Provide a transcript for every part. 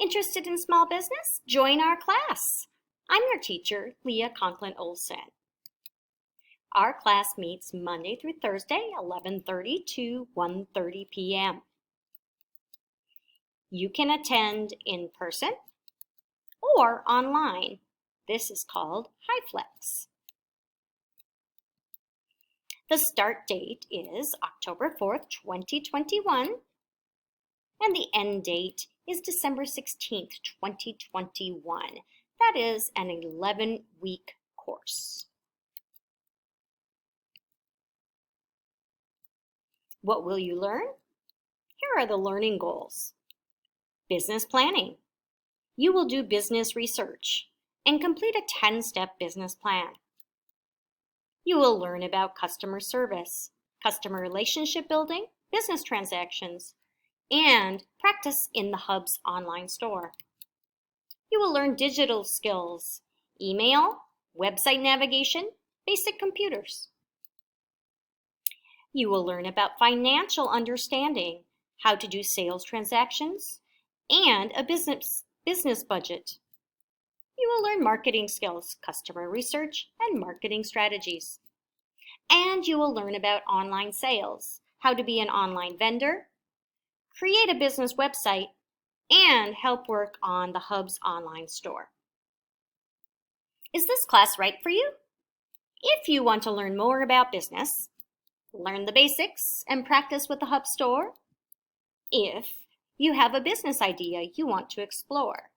Interested in small business? Join our class. I'm your teacher, Leah Conklin-Olsen. Our class meets Monday through Thursday, 11:30 to 1:30 p.m. You can attend in person or online. This is called HighFlex. The start date is October 4th, 2021, and the end date is December 16th, 2021. That is an 11-week course. What will you learn? Here are the learning goals. Business planning. You will do business research and complete a 10-step business plan. You will learn about customer service, customer relationship building, business transactions, and practice in the Hub's online store. You will learn digital skills, email, website navigation, basic computers. You will learn about financial understanding, how to do sales transactions, and a business budget. You will learn marketing skills, customer research, and marketing strategies. And you will learn about online sales, how to be an online vendor, create a business website, and help work on the Hub's online store. Is this class right for you? If you want to learn more about business, learn the basics, and practice with the Hub store, if you have a business idea you want to explore,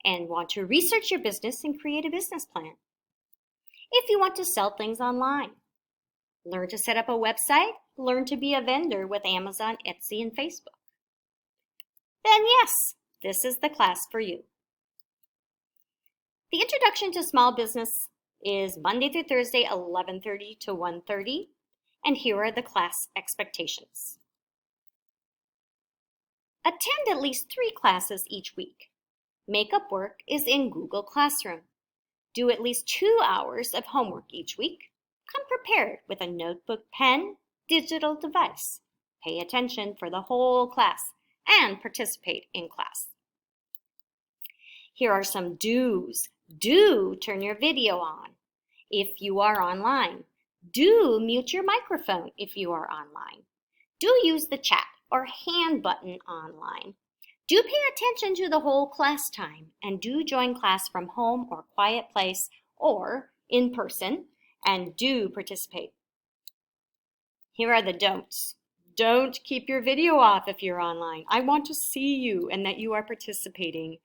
and want to research your business and create a business plan, if you want to sell things online, learn to set up a website, learn to be a vendor with Amazon, Etsy, and Facebook, then yes, this is the class for you. The Introduction to Small Business is Monday through Thursday, 11:30 to 1:30, and here are the class expectations. Attend at least 3 classes each week. Makeup work is in Google Classroom. Do at least 2 hours of homework each week. Come prepared with a notebook, pen, digital device. Pay attention for the whole class and participate in class. Here are some do's. Do turn your video on if you are online. Do mute your microphone if you are online. Do use the chat or hand button online. Do pay attention to the whole class time, and do join class from home or quiet place or in person, and do participate. Here are the don'ts. Don't keep your video off if you're online. I want to see you and that you are participating.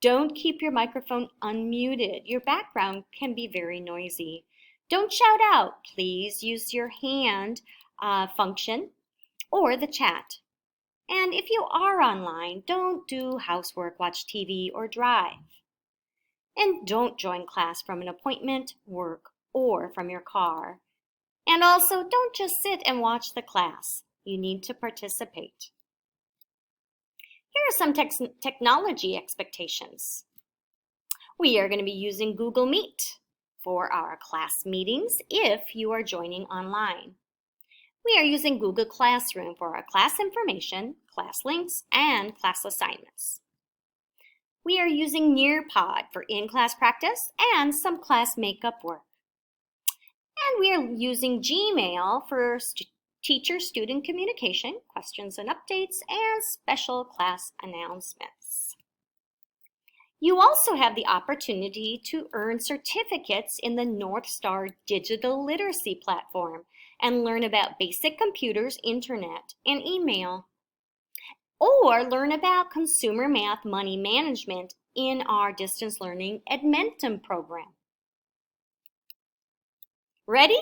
Don't keep your microphone unmuted. Your background can be very noisy. Don't shout out. Please use your hand function or the chat. And if you are online, don't do housework, watch TV, or drive. And don't join class from an appointment, work, or from your car. And also, don't just sit and watch the class. You need to participate. Here are some technology expectations. We are going to be using Google Meet for our class meetings if you are joining online. We are using Google Classroom for our class information, class links, and class assignments. We are using Nearpod for in-class practice and some class makeup work. And we are using Gmail for teacher-student communication, questions and updates, and special class announcements. You also have the opportunity to earn certificates in the North Star Digital Literacy Platform and learn about basic computers, internet, and email. Or learn about consumer math money management in our distance learning Edmentum program. Ready?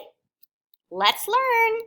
Let's learn!